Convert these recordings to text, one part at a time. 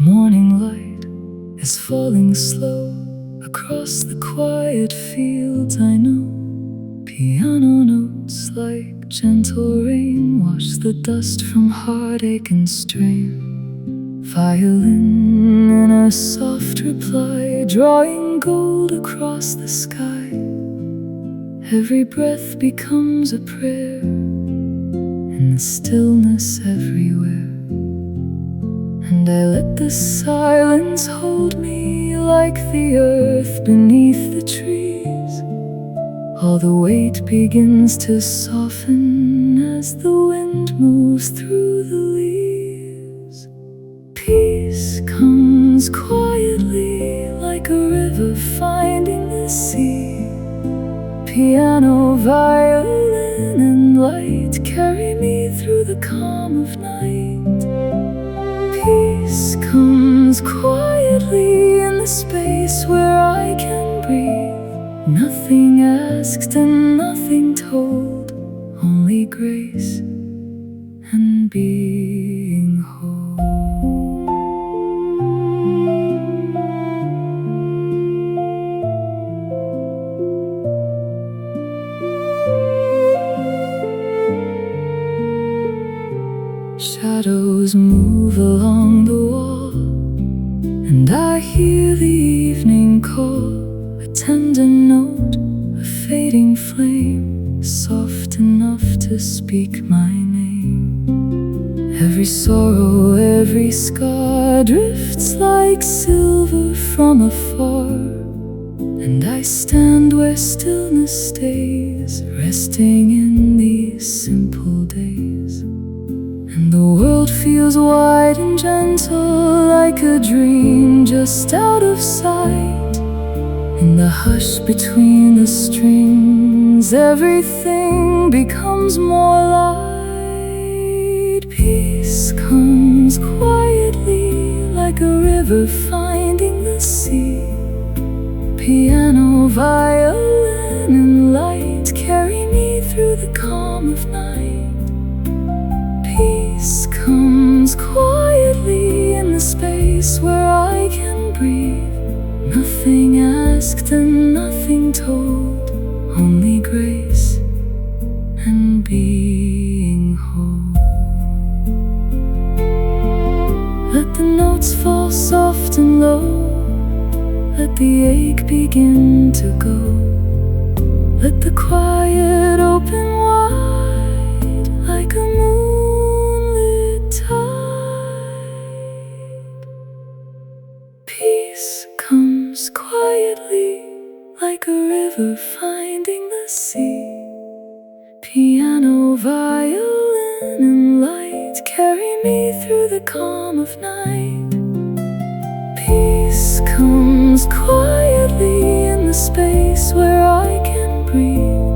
Morning light is falling slow across the quiet fields I know. Piano notes like gentle rain wash the dust from heartache and strain. Violin in a soft reply, drawing gold across the sky. Every breath becomes a prayer in the stillness everywhere. And I let the silence hold me like the earth beneath the trees. All the weight begins to soften as the wind moves through the leaves. Peace comes quietly like a river finding the sea. Piano, violin, and light carry me through the calm of night. Peace comes quietly in the space where I can breathe. Nothing asked and nothing told, only grace and being whole. Shadows move along the wall, and I hear the evening call, a tender note, a fading flame, soft enough to speak my name. Every sorrow, every scar drifts like silver from afar, and I stand where stillness stays, resting in these simple days. And the world feels wide and gentle, like a dream just out of sight. In the hush between the strings, everything becomes more light. Peace comes quietly like a river finding the sea. Piano, violin, and light carry me through the calm of night. Peace comes quietly in the space where I can breathe. Nothing asked and nothing told, only grace and being whole. Let the notes fall soft and low, let the ache begin to go. Let the quiet open wide like a moonlit tide. Peace comes quietly like a river finding the sea. Piano, violin, and light carry me through the calm of night. Peace comes quietly in the space where I can breathe.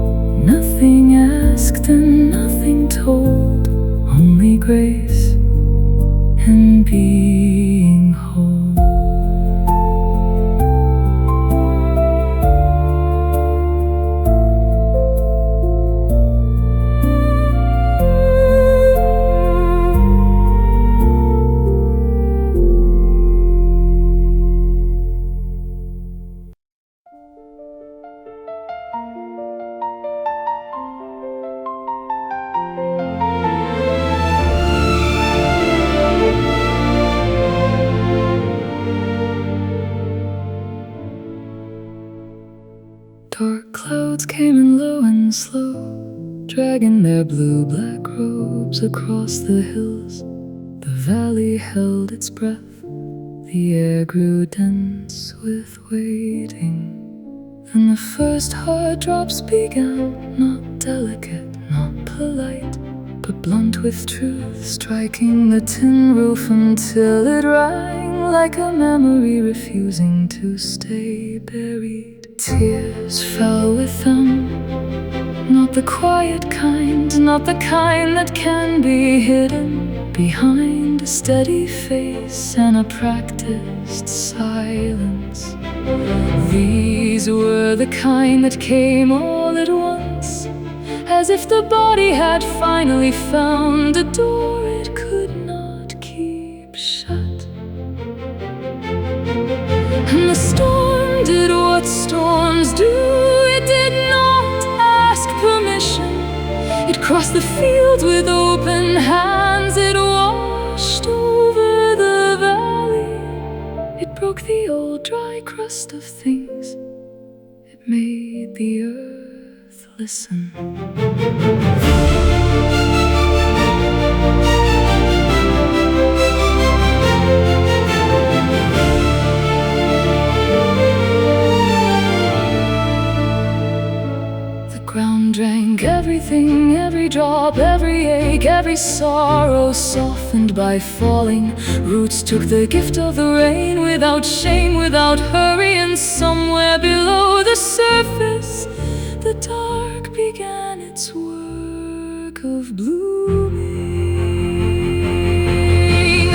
Nothing asked and nothing told, only grace and being whole. Dark clouds came in low and slow, dragging their blue-black robes across the hills. The valley held its breath, the air grew dense with waiting. Then the first hard drops began, not delicate, not polite, but blunt with truth, striking the tin roof until it rang like a memory refusing to stay buried. Tears fell with them, not the quiet kind, not the kind that can be hidden behind a steady face and a practiced silence. These were the kind that came all at once, as if the body had finally found a door it could not keep shut. what storms do. It did not ask permission. It crossed the fields with open hands. It washed over the valley. It broke the old dry crust of things. It made the earth listen. Ground drank everything, every drop, every ache, every sorrow, softened by falling. Roots took the gift of the rain without shame, without hurry, and somewhere below the surface, the dark began its work of blooming.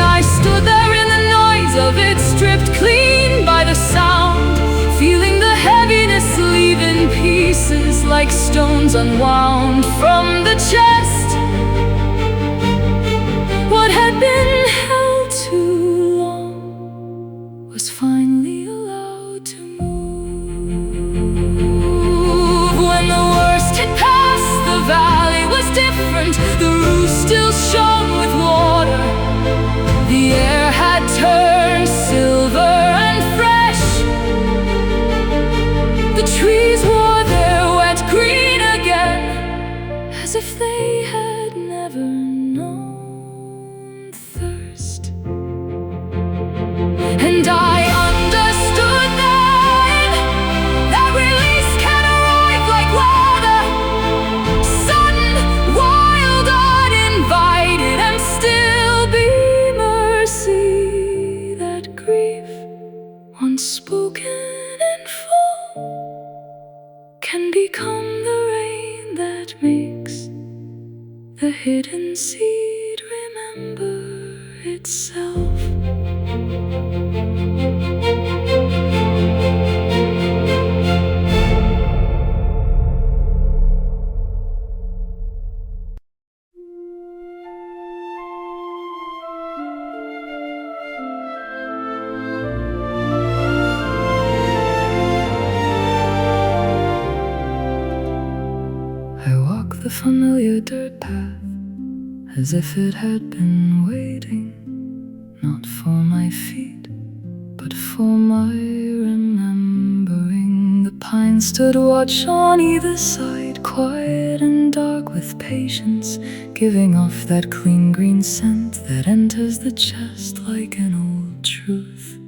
I stood there in the noise of it, stripped clean by the sound, feeling the heaviness leave in pieces like stones unwound from the chest. What had been held too long was finally allowed to move. When the worst had passed, the valley was different. The roof still shone with water. The air had turned silver and fresh. The trees wore their wet green again, as if they had never known thirst. And I understood then that release can arrive like water, sudden, wild, uninvited, and still be mercy. That grief, once spoken in full, can become the rain that makes the hidden seed remember itself. The familiar dirt path, as if it had been waiting, not for my feet, but for my remembering. The pines stood watch on either side, quiet and dark with patience, giving off that clean green scent that enters the chest like an old truth.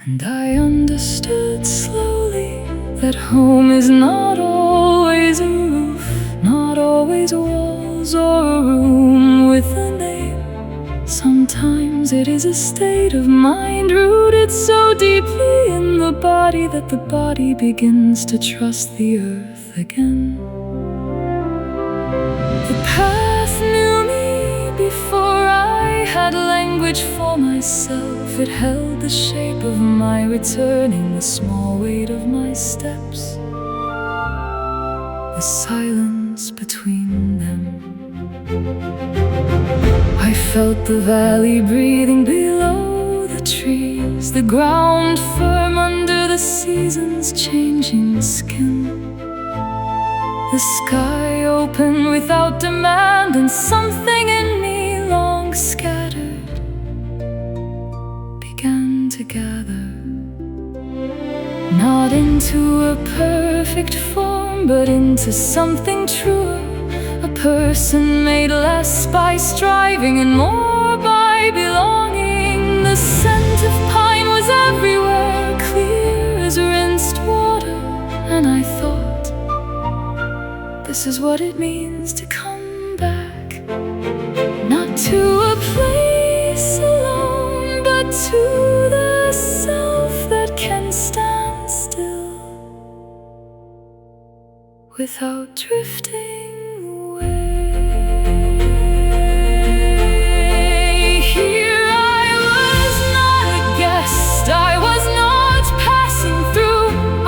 And I understood slowly that home is not always a roof, not always walls or a room with a name. Sometimes it is a state of mind rooted so deeply in the body that the body begins to trust the earth again. The path knew me before I had language for myself. It held the shape of my returning, the small weight of my steps, the silence between them. I felt the valley breathing below the trees, the ground firm under the seasons' changing skin, the sky open without demand, and something in me long scattered began to gather, not into a perfect form, but into something truer, a person made less by striving and more by belonging. The scent of pine was everywhere, clear as rinsed water, and I thought, this is what it means to come back, not to a place alone, but to the self that can stand still without drifting away. Here I was not a guest, I was not passing through. I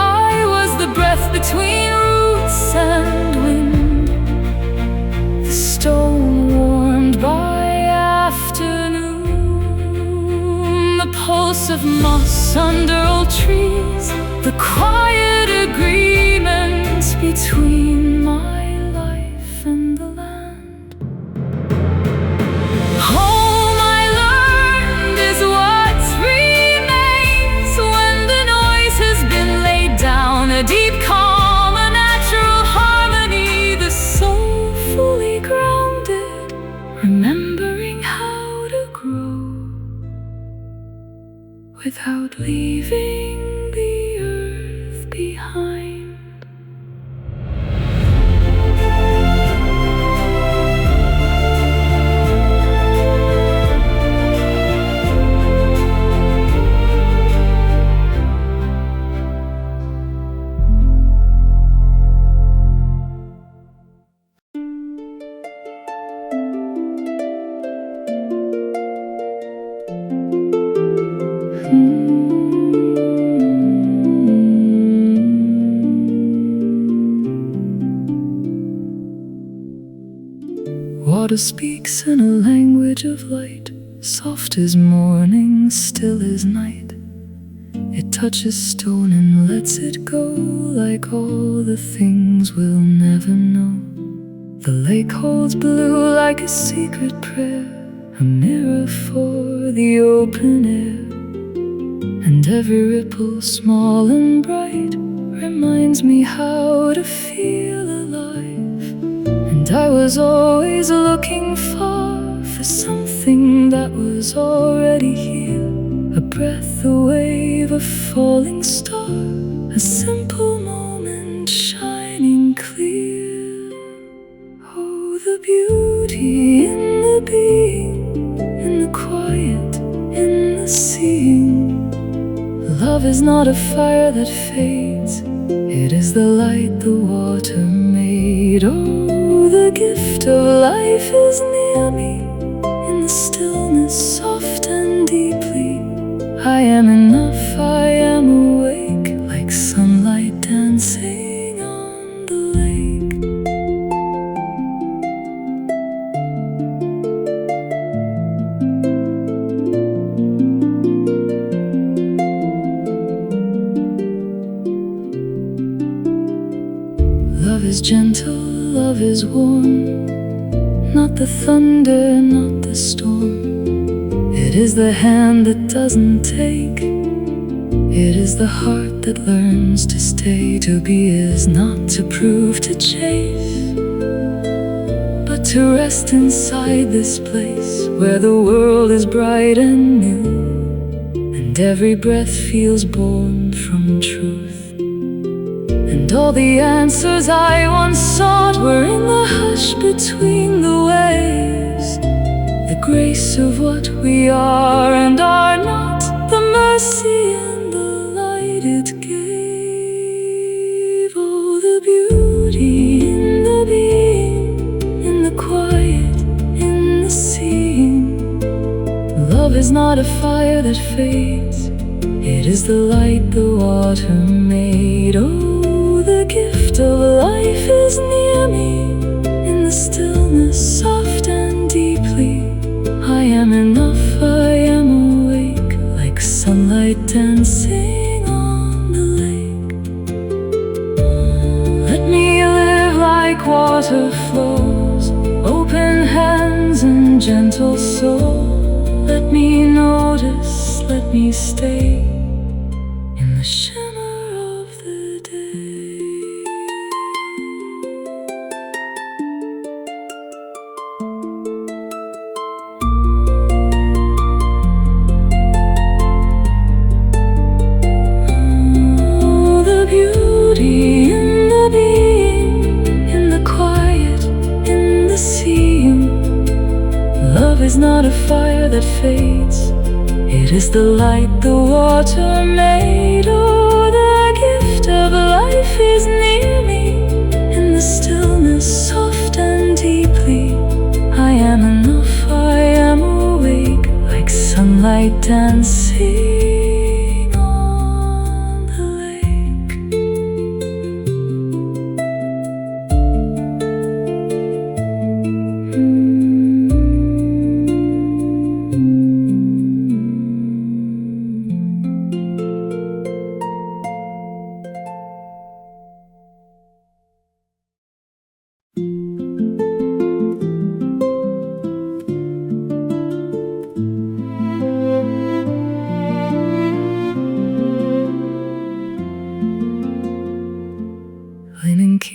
was the breath between roots and wind, the stone warmed by afternoon, the pulse pulse of moss under old trees, the quiet agreement between my life and the land. Home, I learned, is what remains when the noise has been laid down. A deep calm, a natural harmony, the soul fully grounded, remembering how to grow without leaving the earth behind. Water speaks in a language of light, soft as morning, still as night. It touches stone and lets it go, like all the things we'll never know. The lake holds blue like a secret prayer, a mirror for the open air. And every ripple, small and bright, reminds me how to feel alive. And I was always looking far for something that was already here. A breath, a wave, a falling star, a simple moment shining clear. Oh, the beauty in the being, in the quiet, in the seeing. Love is not a fire that fades, it is the light the water made. Oh, the gift of life is near me, in the stillness, soft and deeply. I am enough, I am awake, like sunlight dancing on the lake. Love is gentle, love is warm, not the thunder, not the storm. It is the hand that doesn't take, it is the heart that learns to stay. To be is not to prove, to chase, but to rest inside this place where the world is bright and new, and every breath feels born from truth. And all the answers I once sought were in the hush between the waves, the grace of what we are and are not, the mercy and the light it gave. Oh, the beauty in the being, in the quiet, in the seeing. Love is not a fire that fades, it is the light the water made. Oh, the gift of life is near me, in the stillness, soft and deeply. I am enough, I am awake, like sunlight dancing on the lake. Let me live like water flows, open hands and gentle soul. Let me notice, let me stay in the shimmer of the day. Oh, the beauty in the being, in the quiet, in the seeing. Love is not a fire that fades, it is the light the water made. Oh, the gift of life is near me, in the stillness, soft and deeply. I am enough, I am awake, like sunlight dancing on the lake.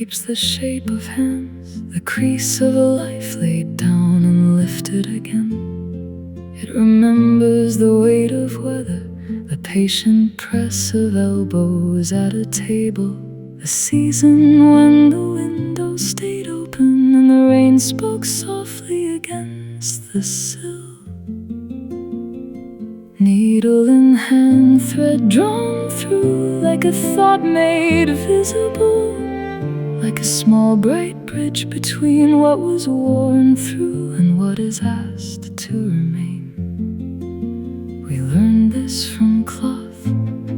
keeps the shape of hands, the crease of a life laid down and lifted again. It remembers the weight of weather, the patient press of elbows at a table, the season when the window stayed open and the rain spoke softly against the sill. Needle in hand, thread drawn through, like a thought made visible, like a small bright bridge between what was worn through and what is asked to remain. We learn this from cloth,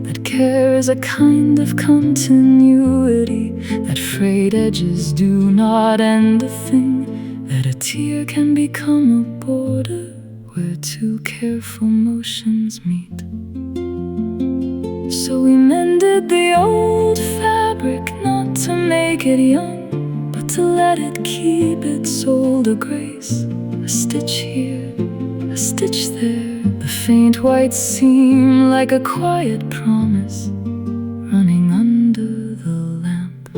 that care is a kind of continuity, that frayed edges do not end a thing, that a tear can become a border where two careful motions meet. So we mended the old fabric, not to make it young, but to let it keep its older grace. A stitch here, a stitch there, the faint white seam like a quiet promise running under the lamp.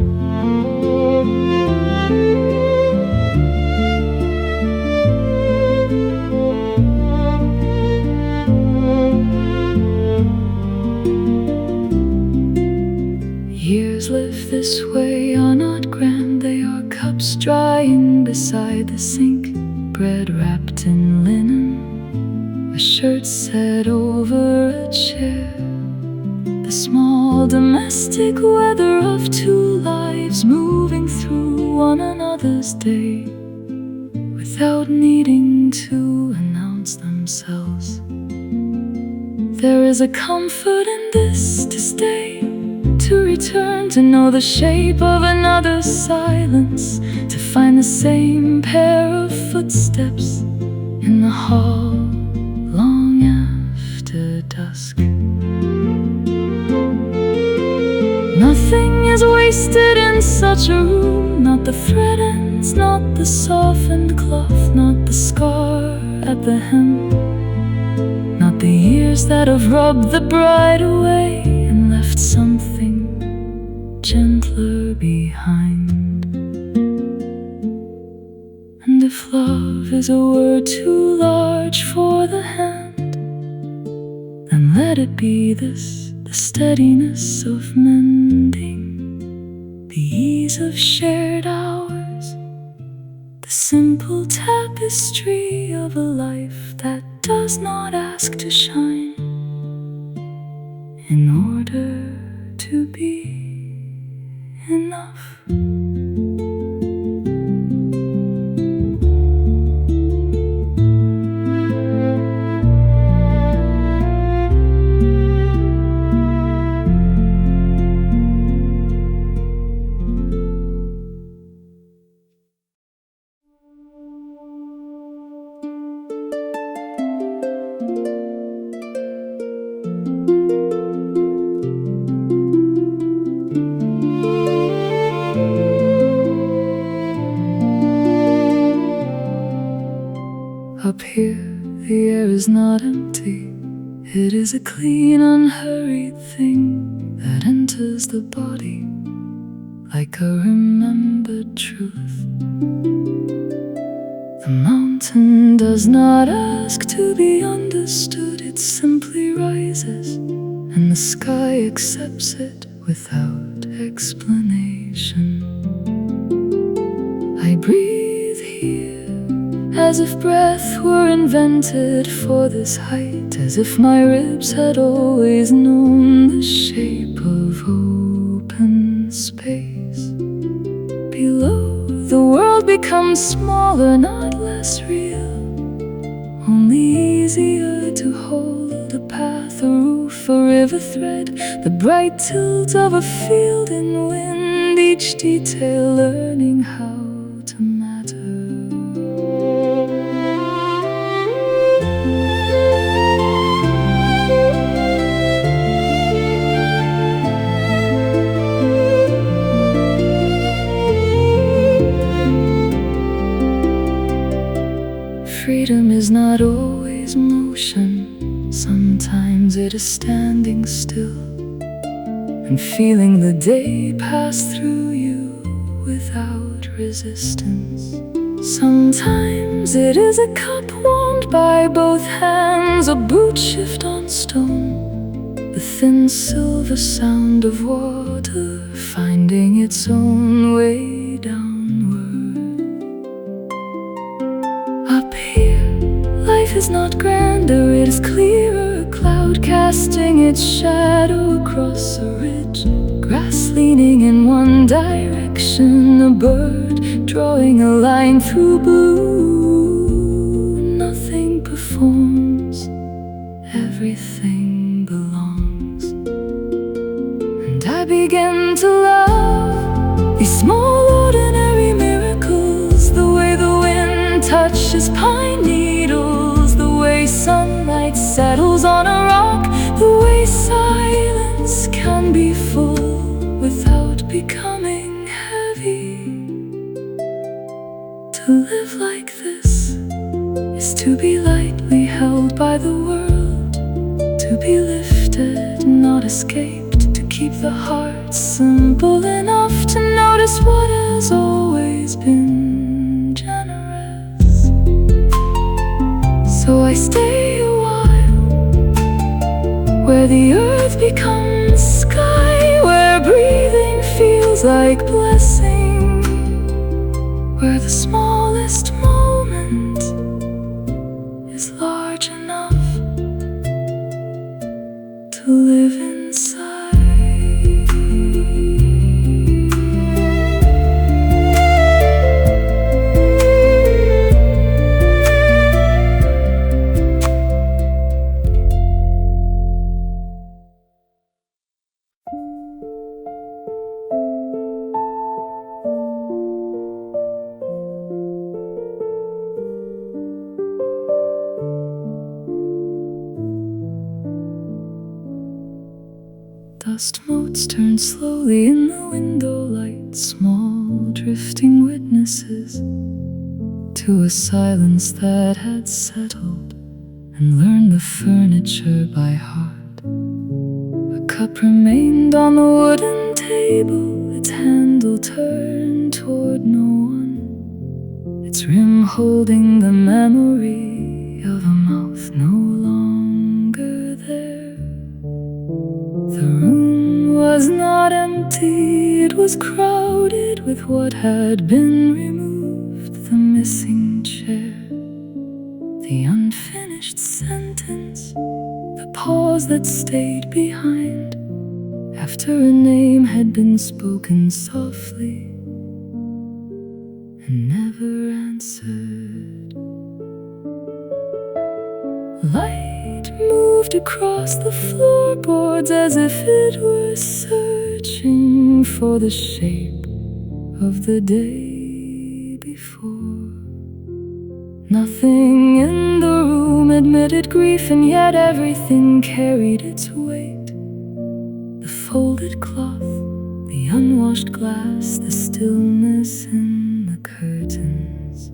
Years lived this way are not grand, they are cups drying beside the sink, bread wrapped in linen, a shirt set over a chair, the small domestic weather of two lives moving through one another's day without needing to announce themselves. There is a comfort in this, to stay, to return, to know the shape of another's silence, to find the same pair of footsteps in the hall long after dusk. Nothing is wasted in such a room, not the thread ends, not the softened cloth, not the scar at the hem, not the years that have rubbed the bride away and left something gentler behind. And if love is a word too large for the hand, then let it be this, the steadiness of mending, the ease of shared hours, the simple tapestry of a life that does not ask to shine in order to be enough. Up here, the air is not empty. It is a clean, unhurried thing that enters the body like a remembered truth. The mountain does not ask to be understood. It simply rises, and the sky accepts it without explanation. I breathe here as if breath were invented for this height, as if my ribs had always known the shape of open space. Below, the world becomes smaller, not less real, only easier to hold. A path, a roof, a river thread, the bright tilt of a field in wind, each detail learning how to matter. Freedom is not always motion. Sometimes it is standing still and feeling the day pass through you resistance. Sometimes it is a cup warmed by both hands, a boot shift on stone, the thin silver sound of water finding its own way downward. Up here, life is not grander, it is clearer, a cloud casting its shadow across a ridge, grass leaning in one direction, a bird drawing a line through blue. Nothing performs, everything belongs. And I begin to love these small ordinary miracles, the way the wind touches pine needles, the way sunlight settles on a rock, the way silence can be full without becoming heavy. To live like this is to be lightly held by the world, to be lifted, not escaped, to keep the heart simple enough to notice what has always been generous. So I stay a while, where the earth becomes sky, where breathing feels like blessing, where the smallest moment is large enough to live inside. Dust motes turn slowly in the window light, small drifting witnesses to a silence that had settled and learned the furniture by heart. A cup remained on the wooden table, its handle turned toward no one, its rim holding the memory of a mouth no longer there. The room was not empty, it was crowded with what had been removed, the missing chair, the unfinished sentence, the pause that stayed behind after a name had been spoken softly and never answered. Light moved across the floorboards as if it were searching for the shape of the day before. Nothing in the room admitted grief, and yet everything carried its weight. The folded cloth, the unwashed glass, the stillness in the curtains.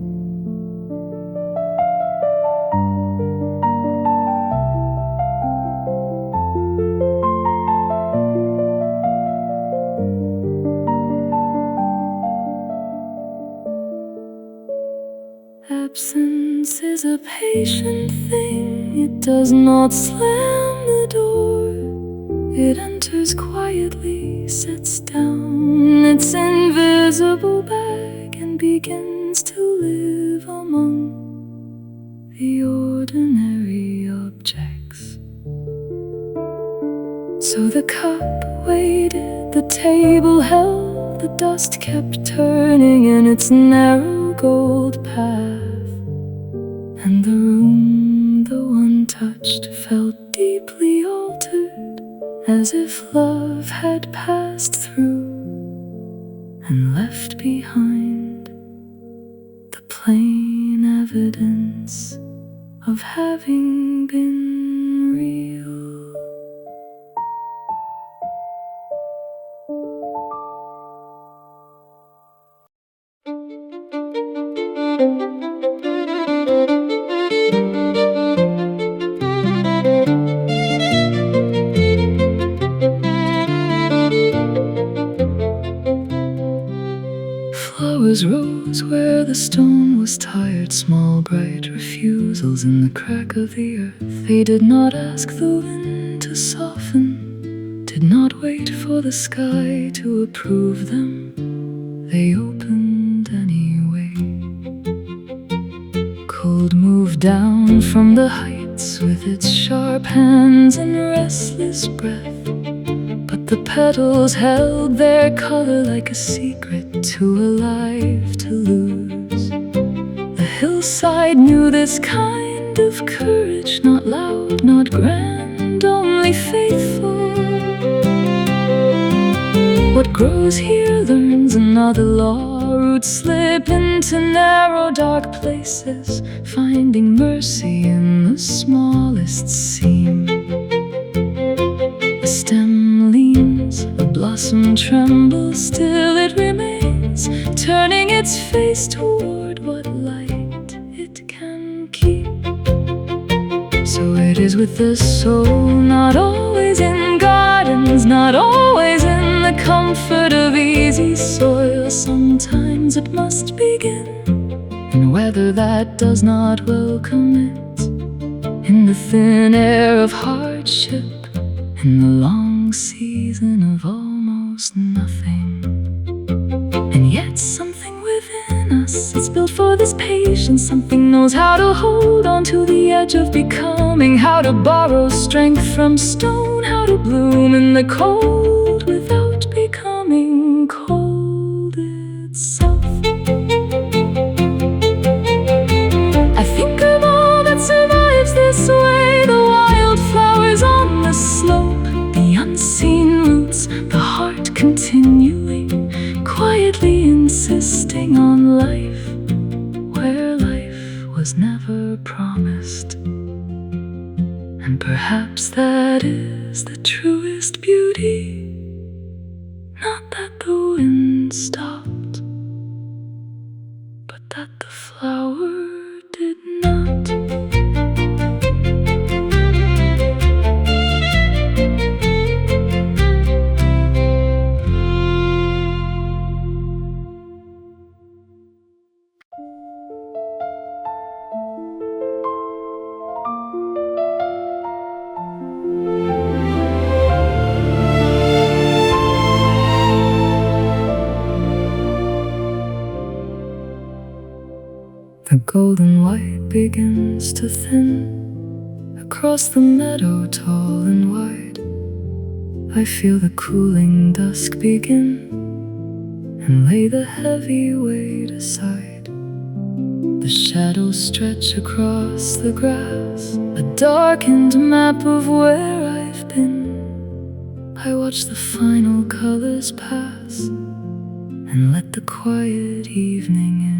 Absence is a patient thing, it does not slam the door. It enters quietly, sits down its invisible bag, and begins to live among the ordinary objects. So the cup waited, the table held, the dust kept turning in its narrow gold path. And the room, though untouched, felt deeply altered, as if love had passed through and left behind the plain evidence of having been real. Flowers rose echoes where the stone was tired, small bright refusals in the crack of the earth. They did not ask the wind to soften, did not wait for the sky to approve them. They opened anyway. Cold moved down from the heights with its sharp hands and restless breath. But the petals held their color like a secret too alive to lose. The hillside knew this kind of courage, not loud, not grand, only faithful. What grows here learns another law. Roots slip into narrow, dark places, finding mercy in the smallest seam. The stem leans, the blossom trembles, still it remains, turning its face toward what light it can keep. So it is with the soul, not always in gardens, not always in the comfort of easy soil. Sometimes it must begin in weather that does not welcome it, in the thin air of hardship, in the long season of almost nothing. And yet something within us, it's built for this patience. Something knows how to hold on to the edge of becoming, how to borrow strength from stone, how to bloom in the cold without becoming cold itself. I think of all that survives this way, the wildflowers on the slope, the unseen roots, the heart continuing, quietly insisting on life where life was never promised. And perhaps that is the truest beauty, not that the wind stopped, but that the flower did not. The golden light begins to thin across the meadow, tall and wide. I feel the cooling dusk begin and lay the heavy weight aside. The shadows stretch across the grass, a darkened map of where I've been. I watch the final colors pass and let the quiet evening in.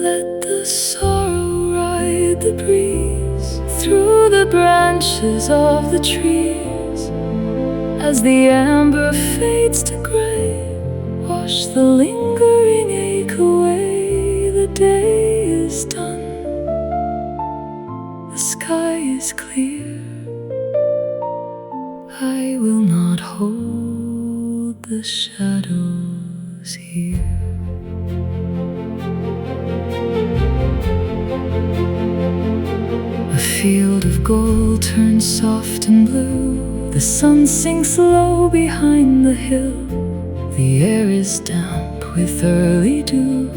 Let the sorrow ride the breeze through the branches of the trees. As the amber fades to gray, wash the lingering ache away. The day is done, the sky is clear. I will not hold the shadows here. A field of gold turns soft and blue. The sun sinks low behind the hill. The air is damp with early dew.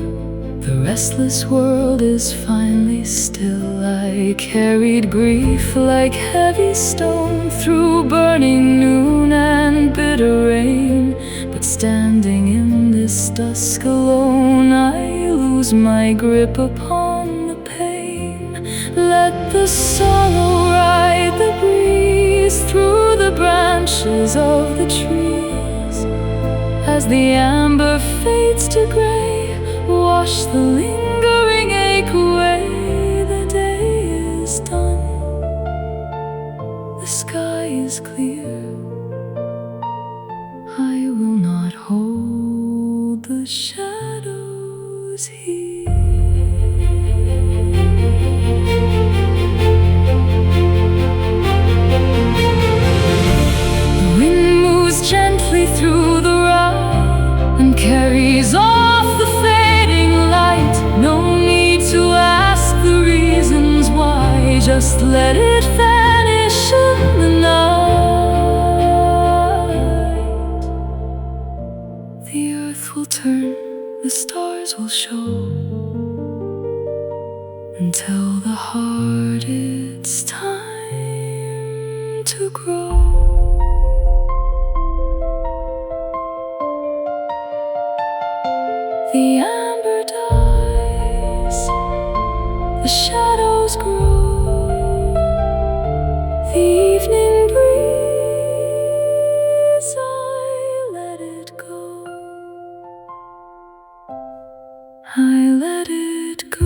The restless world is finally still. I carried grief like heavy stone through burning noon and bitter rain. But standing in this dusk alone, I lose my grip upon the pain. Let the sorrow ride the breeze through the branches of the trees. As the amber fades to gray, wash the lingering ache away. The day is done, the sky is clear. I will not hold the shadows here. The wind moves gently through the rye and carries grow. The amber dies, the shadows grow. The evening breeze, I let it go. I let it go.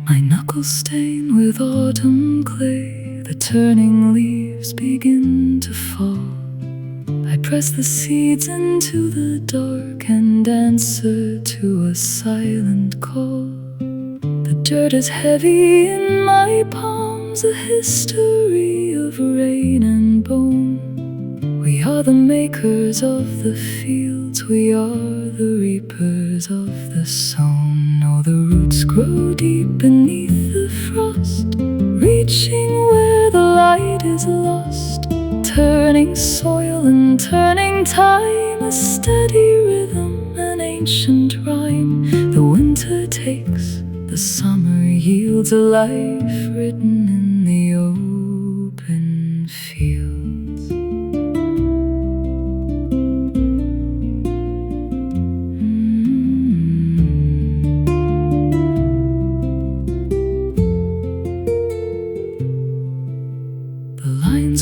My knuckles stain with autumn clay. The turning leaves begin to fall. I press the seeds into the dark and answer to a silent call. The dirt is heavy in my palms, a history of rain and bone. We are the makers of the fields, we are the reapers of the sown. Oh, the roots grow deep beneath the frost, reaching where the light is lost, turning soil and turning time, a steady rhythm, an ancient rhyme. The winter takes, the summer yields, a life written in the open fields.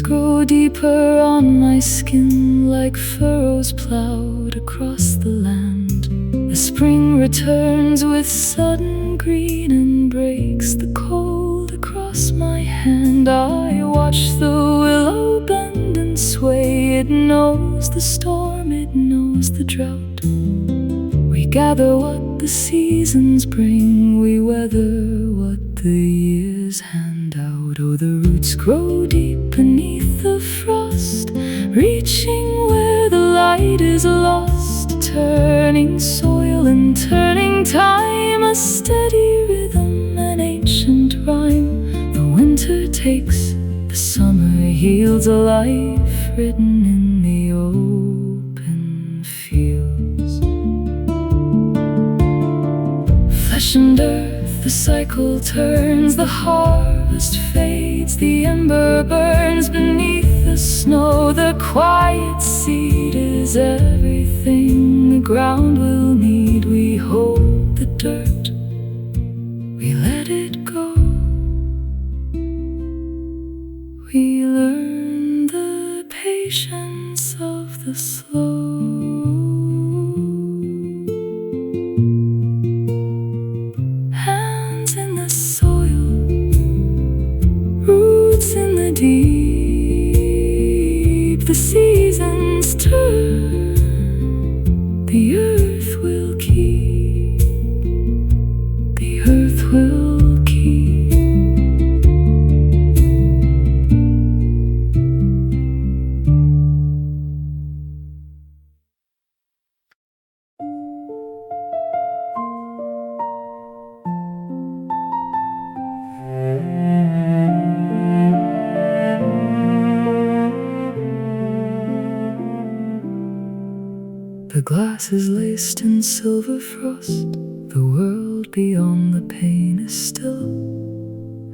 Grow deeper on my skin like furrows plowed across the land. The spring returns with sudden green and breaks the cold across my hand. I watch the willow bend and sway. It knows the storm, it knows the drought. We gather what the seasons bring, we weather what the years hand out. Oh, the roots grow deep beneath the frost, reaching where the light is lost, turning soil and turning time, a steady rhythm, an ancient rhyme. The winter takes, the summer yields, a life written in the open fields. Flesh and earth, the cycle turns, the harvest fades, the ember burns beneath the snow. The quiet seed is everything the ground will need. We hold the dirt, we let it go. We learn the patience of the slow. In the deep, the seasons turn, the earth will keep, the earth will keep. The glass is laced in silver frost, the world beyond the pane is still.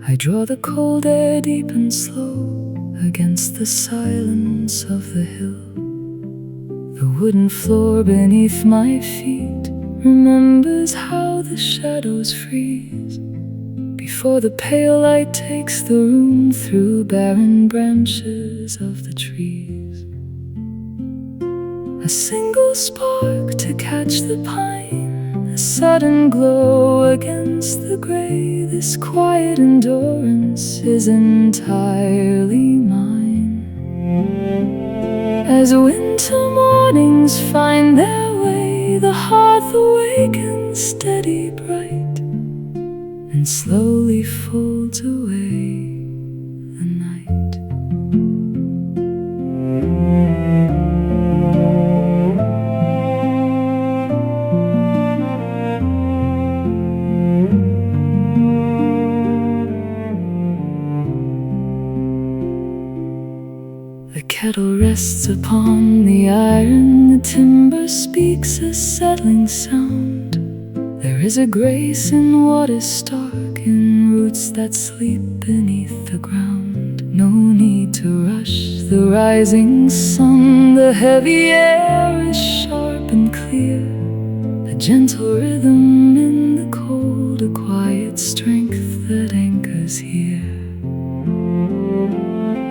I draw the cold air deep and slow against the silence of the hill. The wooden floor beneath my feet remembers how the shadows freeze before the pale light takes the room through barren branches of the trees. A single spark to catch the pine, a sudden glow against the gray. This quiet endurance is entirely mine. As winter mornings find their way, the hearth awakens steady bright, and slowly folds away the night. The kettle rests upon the iron, the timber speaks a settling sound. There is a grace in what is stark, in roots that sleep beneath the ground. No need to rush the rising sun, the heavy air is sharp and clear. A gentle rhythm in the cold, a quiet strength that anchors here.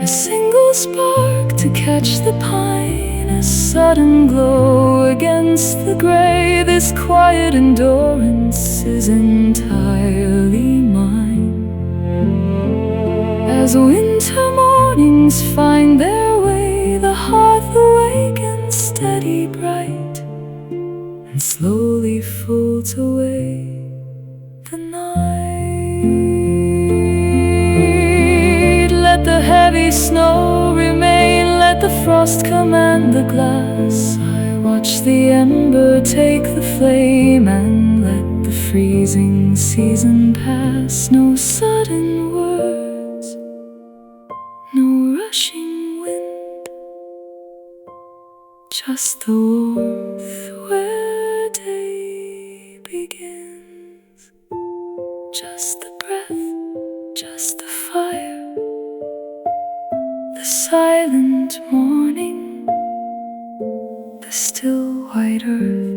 A single spark to catch the pine, a sudden glow against the gray. This quiet endurance is entirely mine. As winter mornings find their way, the hearth awakens steady bright, and slowly folds away the night. Let the heavy snow remain, let the frost command the glass. I watch the ember take the flame, and let the freezing season pass. No sudden words, no rushing wind, just the warmth where day begins. Just the breath, just the fire, the silent morning, the still white earth.